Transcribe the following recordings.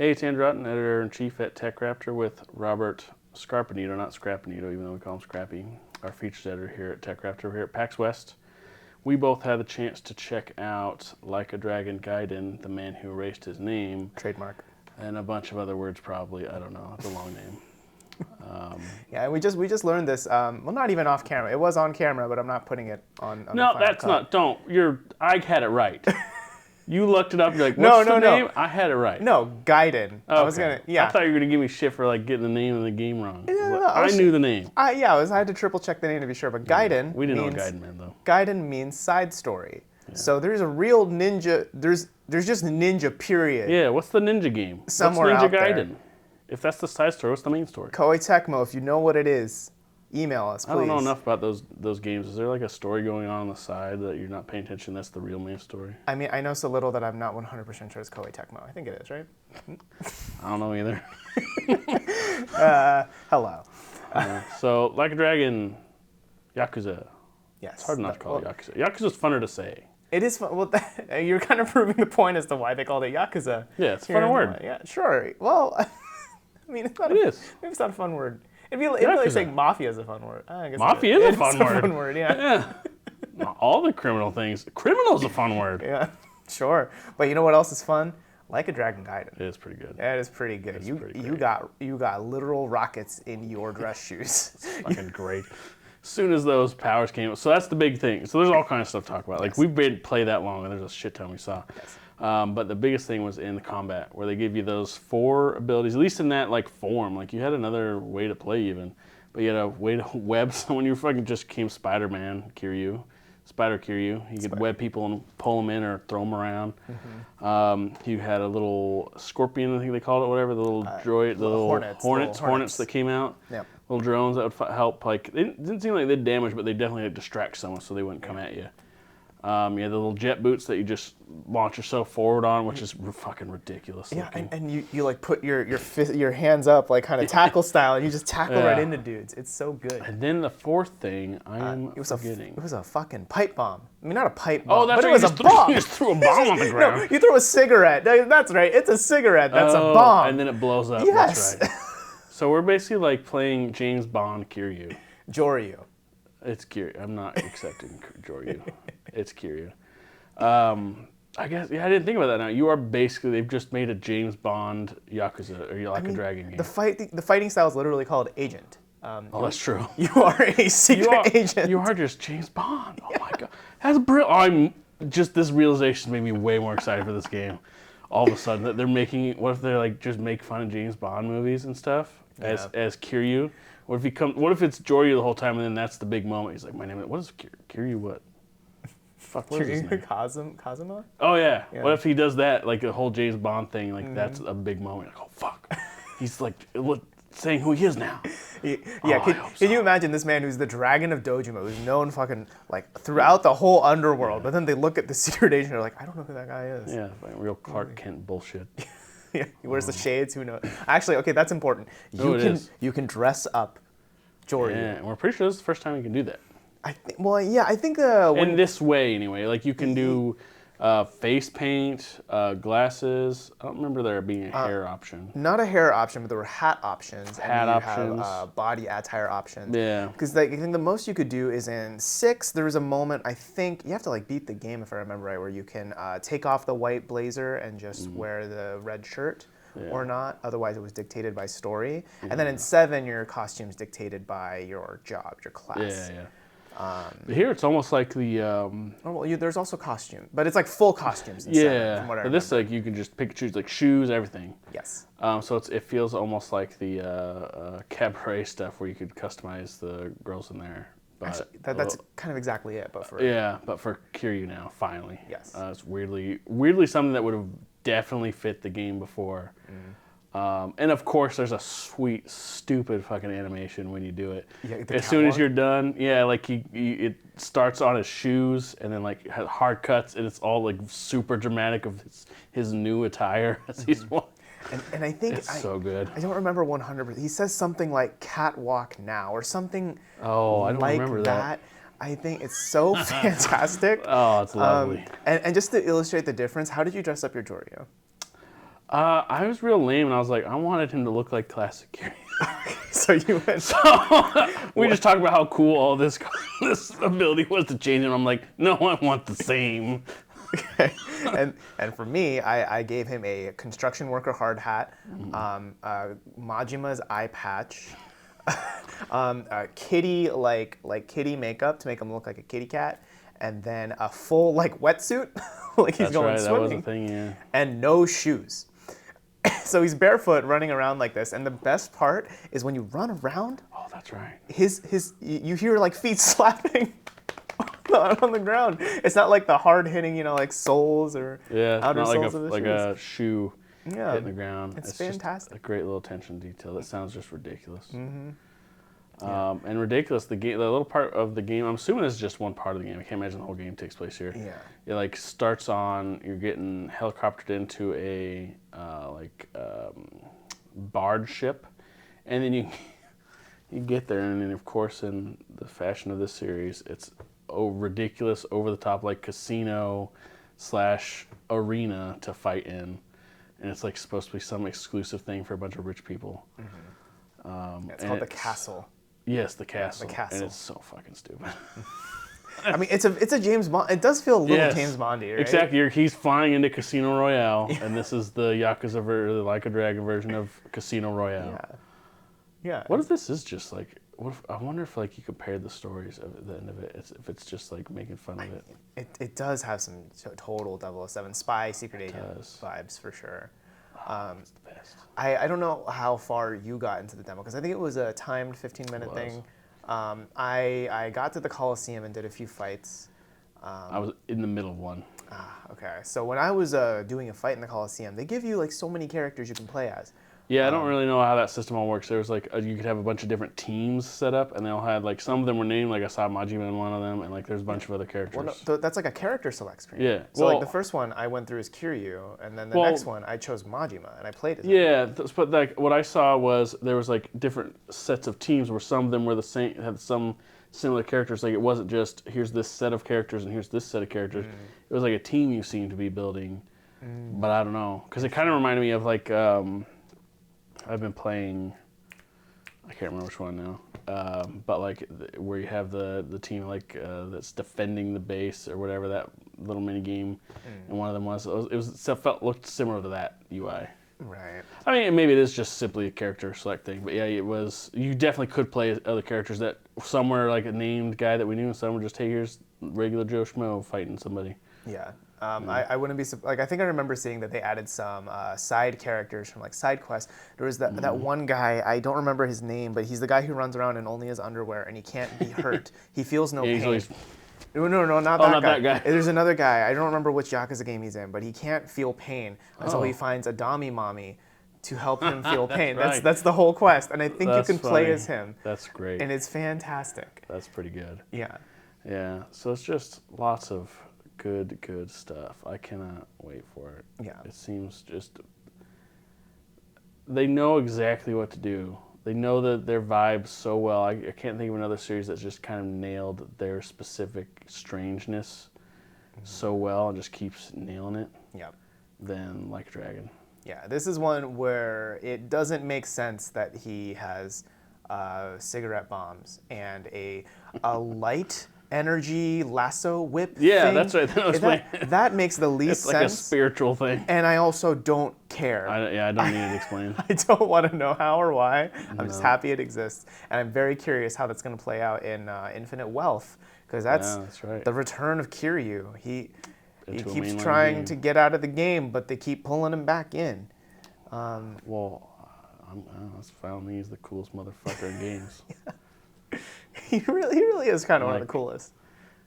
Hey, it's Andrew Otten, editor-in-chief at TechRaptor with Robert Scarpanito, not Scrapanito, even though we call him Scrappy, our features editor here at TechRaptor, here at PAX West. We both had the chance to check out Like a Dragon Gaiden, The Man Who Erased His Name. Trademark. And a bunch of other words probably, I don't know, it's a long name. Yeah, we just learned this. Well, not even off camera. It was on camera, but I'm not putting it on. No, that's not. Don't. I had it right. You looked it up. You're like, what's the name? I had it right. No, Gaiden. Okay. I was gonna. Yeah. I thought you were gonna give me shit for like getting the name of the game wrong. No, I knew the name. I had to triple check the name to be sure. But Gaiden. We didn't know Gaiden meant though. Gaiden means side story. Yeah. So there's a real ninja. There's just ninja period. Yeah. What's the ninja game? Somewhere what's Ninja out Gaiden? there. If that's the side story, what's the main story? Koei Tecmo, if you know what it is, email us, please. I don't know enough about those games. Is there like a story going on the side that you're not paying attention? That's the real main story? I mean, I know so little that I'm not 100% sure it's Koei Tecmo. I think it is, right? I don't know either. Hello. So, Like a Dragon, Yakuza. Yes. It's hard not to call it Yakuza. Yakuza's funner to say. It is fun. Well, you're kind of proving the point as to why they called it Yakuza. Yeah, it's a funner word. Yeah, sure. Well, I mean, it's not. Maybe it's not a fun word. It'd be like saying mafia is a fun word. I guess mafia is a fun word. It's a fun word, yeah. All the criminal things. Criminal's a fun word. Yeah, sure. But you know what else is fun? Like a Dragon Gaiden. It is pretty good. That is pretty good. You got literal rockets in your dress shoes. It's fucking great. As soon as those powers came, so that's the big thing. So there's all kinds of stuff to talk about. Like we've been play that long, and there's a shit ton we saw. Yes. But the biggest thing was in the combat, where they give you those 4 abilities, at least in that like form. Like you had another way to play even, but you had a way to web someone. You fucking just became Spider-Man, Kiryu, Spider Kiryu. You could web people and pull them in or throw them around. Mm-hmm. You had a little scorpion, I think they called it, whatever. The little droid, the little hornets that came out. Yep. Little drones that would help. Like it didn't seem like they'd damage, but they definitely like, distract someone so they wouldn't come at you. You had the little jet boots that you just launch yourself forward on, which is fucking ridiculous. Yeah, and you like put your hands up like kind of tackle style, and you just tackle right into dudes. It's so good. And then the fourth thing I'm forgetting. It was a fucking pipe bomb. I mean, not a pipe bomb, that's but right, it was a bomb. You just threw a bomb on the ground. No, you throw a cigarette. That's right. It's a cigarette. That's a bomb. And then it blows up. Yes. That's right. So we're basically like playing James Bond Kiryu. Joryu. It's Kiryu. I'm not accepting Joryu. It's Kiryu. I guess, I didn't think about that now. You are basically, they've just made a James Bond Yakuza, or Like a Dragon game. The fighting style is literally called Agent. That's true. You are a secret agent. You are just James Bond. Oh my God. That's brilliant. This realization made me way more excited for this game. All of a sudden, that they're making, what if they're like, just make fun of James Bond movies and stuff as Kiryu? What if it's Joryu the whole time and then that's the big moment? He's like, my name is, what is Kiryu what? Fuck, what is his name? Kazuma? Oh yeah. What if he does that, like the whole James Bond thing, like that's a big moment. Like, oh fuck. He's like saying who he is now. Can you imagine this man who's the Dragon of Dojima, who's known fucking like throughout the whole underworld, but then they look at the secret agent and they're like, I don't know who that guy is. Yeah, like real Clark Kent bullshit. Yeah, he wears the shades, who knows? Actually, okay, that's important. You can dress up Joryu. Yeah, and we're pretty sure this is the first time you can do that. I think in this way anyway, like you can do face paint, glasses. I don't remember there being a hair option. Not a hair option, but there were hat options. Have, body attire options. Yeah. Because I think the most you could do is in 6. There was a moment, I think you have to like beat the game if I remember right, where you can take off the white blazer and just wear the red shirt. Yeah. Or not. Otherwise, it was dictated by story. Yeah. And then in 7, your costume's dictated by your job, your class. Yeah. But here it's almost like the. There's also costume, but it's like full costumes. Instead, from what I but this like you can just pick and choose like shoes, everything. Yes. So it feels almost like the cabaret stuff where you could customize the girls in there. But actually, that's kind of exactly it, but for Kiryu now finally. Yes. It's weirdly something that would have definitely fit the game before. And of course, there's a sweet, stupid fucking animation when you do it. Yeah, as soon as you're done, like it starts on his shoes and then like has hard cuts and it's all like super dramatic of his new attire as he's walking. And I think it's so good. I don't remember 100%. He says something like "catwalk now" or something. Oh, I don't remember that. I think it's so fantastic. Oh, it's lovely. And just to illustrate the difference, how did you dress up your Joryu? I was real lame, and I was like, I wanted him to look like classic Kiryu. So you went. So we just talked about how cool all this ability was to change him. I'm like, no, I want the same. Okay. And for me, I gave him a construction worker hard hat, Majima's eye patch, kitty kitty makeup to make him look like a kitty cat, and then a full wetsuit, like he's That's going right, swimming. that was a thing, yeah. And no shoes. So he's barefoot running around like this, and the best part is when you run around. Oh, that's right. You hear feet slapping on the ground. It's not like the hard hitting, soles or outer not soles of the like shoes. a shoe hitting the ground. It's fantastic. Just a great little attention detail. That sounds just ridiculous. And ridiculous. The little part of the game. I'm assuming this is just one part of the game. I can't imagine the whole game takes place here. Yeah. It starts on you're getting helicoptered into a barge ship, and then you get there, and then of course in the fashion of this series, it's ridiculous, over the top casino / arena to fight in, and it's supposed to be some exclusive thing for a bunch of rich people. It's called the castle. Yes, the castle. The castle. And it's so fucking stupid. I mean, it's a James Bond. It does feel a little James Bondy, right? Exactly. He's flying into Casino Royale, and this is the Yakuza the Like a Dragon version of Casino Royale. Yeah. What if this is just I wonder if you compared the stories at the end of it, if it's just making fun of it. It does have some total 007 spy secret agent vibes for sure. It's the best. I don't know how far you got into the demo, because I think it was a timed 15-minute thing. I got to the Coliseum and did a few fights. I was in the middle of one. Okay. So when I was doing a fight in the Coliseum, they give you so many characters you can play as. Yeah, I don't really know how that system all works. There was you could have a bunch of different teams set up, and they all had some of them were named. I saw Majima in one of them, and there's a bunch of other characters. Well, no, that's a character select screen. Yeah. So the first one I went through as Kiryu, and then the next one I chose Majima, and I played as him. Yeah, but what I saw was there was different sets of teams where some of them were the same, had some similar characters. It wasn't just here's this set of characters and here's this set of characters. It was a team you seemed to be building, but I don't know, because it kind of reminded me of I've been playing, I can't remember which one now, but where you have the team that's defending the base or whatever, that little mini game, and one of them looked similar to that UI. Right. I mean, maybe it is just simply a character select thing, but yeah, it was. You definitely could play other characters that some were a named guy that we knew, and some were just, hey, here's regular Joe Schmo fighting somebody. Yeah. I wouldn't be I think I remember seeing that they added some side characters from side quests. There was that one guy, I don't remember his name, but he's the guy who runs around in only his underwear and he can't be hurt. He feels no pain. No, not that guy. There's another guy. I don't remember which Yakuza game he's in, but he can't feel pain until he finds a Dami Mommy to help him feel pain. Right. That's the whole quest, and I think you can play as him. That's great. And it's fantastic. That's pretty good. Yeah. Yeah. So it's just lots of good stuff. I cannot wait for it. Yeah. It seems they know exactly what to do. They know their vibes so well. I can't think of another series that's just kind of nailed their specific strangeness so well and just keeps nailing it. Yeah. Than Like a Dragon. Yeah, this is one where it doesn't make sense that he has cigarette bombs and a light energy lasso whip thing. That's right. That makes the least sense. It's a spiritual thing. And I also don't care. I don't need it explained. I don't want to know how or why. I'm just happy it exists. And I'm very curious how that's going to play out in Infinite Wealth, because that's right. The return of Kiryu. He keeps trying to get out of the game, but they keep pulling him back in. That's finally he's the coolest motherfucker in games. He really is kind of one of the coolest.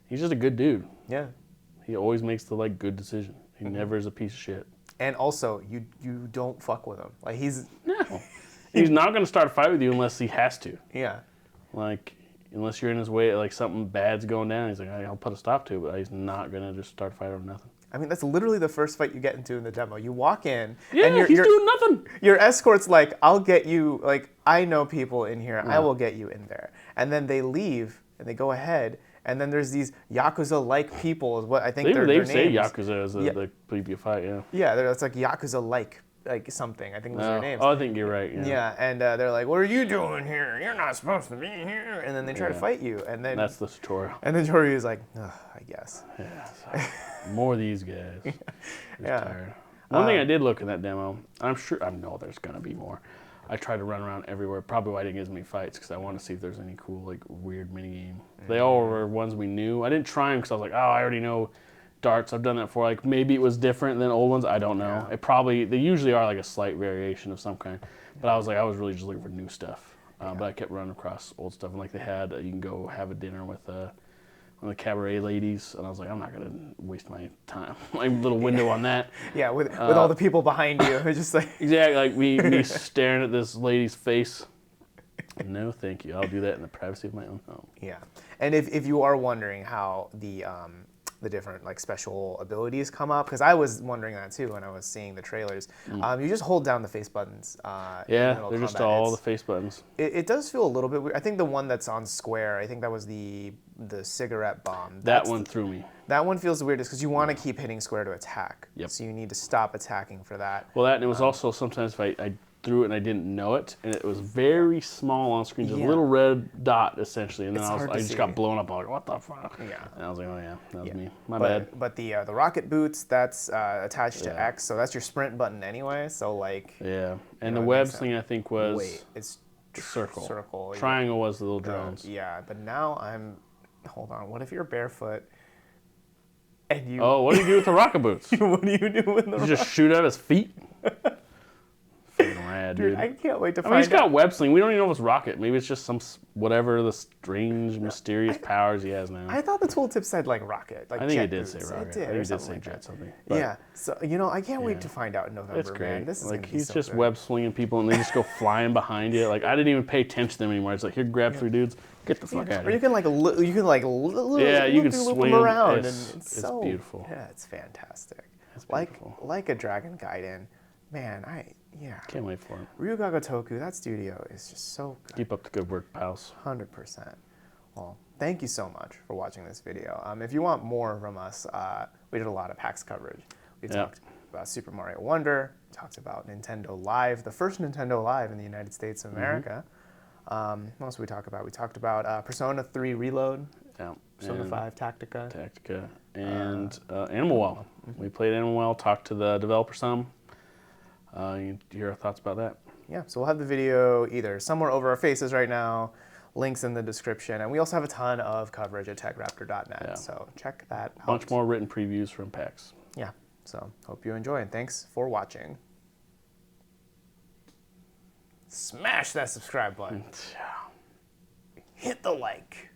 He's just a good dude. Yeah. He always makes the good decision. He never is a piece of shit. And also, you don't fuck with him. He's not going to start a fight with you unless he has to. Yeah. Unless you're in his way, something bad's going down. He's I'll put a stop to it, but he's not going to just start a fight over nothing. I mean, that's literally the first fight you get into in the demo. You walk in, and he's doing nothing. Your escort's I'll get you, I know people in here, I will get you in there. And then they leave, and they go ahead, and then there's these Yakuza-like people, is what I think they're named. They say Yakuza as the people you fight, yeah. Yeah, that's Yakuza-like like something. I think was their names. Oh, I think you're right. Yeah. Yeah, and they're like, "What are you doing here? You're not supposed to be here." And then they try to fight you, and then That's the tutorial. and then Kiryu is like, "I guess." Yeah. So, more of these guys. Yeah. Tired. One thing I did look in that demo, I know there's gonna be more. I tried to run around everywhere. Probably why I didn't get as many fights, because I want to see if there's any cool, like, weird mini game. They all were ones we knew. I didn't try them because I was like, oh, I already know darts. I've done that before. Like, maybe it was different than old ones. I don't know. Yeah. They usually are like a slight variation of some kind. But I was really just looking for new stuff. But I kept running across old stuff. And like they had, you can go have a dinner with one of the cabaret ladies, and I was like, I'm not gonna waste my time. My little window on that. Yeah, with all the people behind you, it's just like exactly, like me staring at this lady's face. No, thank you. I'll do that in the privacy of my own home. Yeah, and if you are wondering how the different like special abilities come up, because I was wondering that too when I was seeing the trailers. You just hold down the face buttons. Yeah, they're just all the face buttons. It does feel a little bit weird. I think the one that's on square, I think that was the cigarette bomb. That one threw me. That one feels the weirdest because you want to keep hitting square to attack. Yep. So you need to stop attacking for that. Well, that and it was also sometimes if I threw it and I didn't know it, and it was very small on screen, just a little red dot essentially, and then I just got blown up. I was like, what the fuck? Yeah. And I was like, oh yeah, that was me. My bad. But the rocket boots, that's attached to X, so that's your sprint button anyway. So like. Yeah, and the web thing I think was. Wait, it's circle. Circle. Triangle was the little drones. Yeah, but now hold on. What if you're barefoot? And you. Oh, what do you do with the rocket boots? What do you do with the? You just shoot at his feet. Fucking rad, dude. I can't wait to find out. He's got web sling. We don't even know if it's rocket. Maybe it's just some whatever the strange, mysterious powers he has now. I thought the tooltip said like rocket. Like I think jet it did boots. say rocket. It did, I think it did say like jet that. something. Yeah. So I can't wait to find out in November. It's great. Man. This is like gonna be he's so just good. web slinging people and they just go flying behind you. Like I didn't even pay attention to them anymore. It's like here, grab 3 dudes, get the fuck out of Or here. you can you can loop swing around, and it's so beautiful. Yeah, it's fantastic. It's beautiful. Like a Dragon Gaiden, man. Can't wait for it. Ryuga Gotoku, that studio is just so good. Keep up the good work, pals. 100%. Well, thank you so much for watching this video. If you want more from us, we did a lot of PAX coverage. We talked about Super Mario Wonder, talked about Nintendo Live, the first Nintendo Live in the United States of America. What else did we talk about? We talked about Persona 3 Reload, Persona 5 Tactica, and Animal Well. We played Animal Well, talked to the developer some. You hear our thoughts about that? Yeah, so we'll have the video either somewhere over our faces right now, links in the description, and we also have a ton of coverage at TechRaptor.net, so check that out. A bunch more written previews from PAX. Yeah, so hope you enjoy, and thanks for watching. Smash that subscribe button. Hit the like.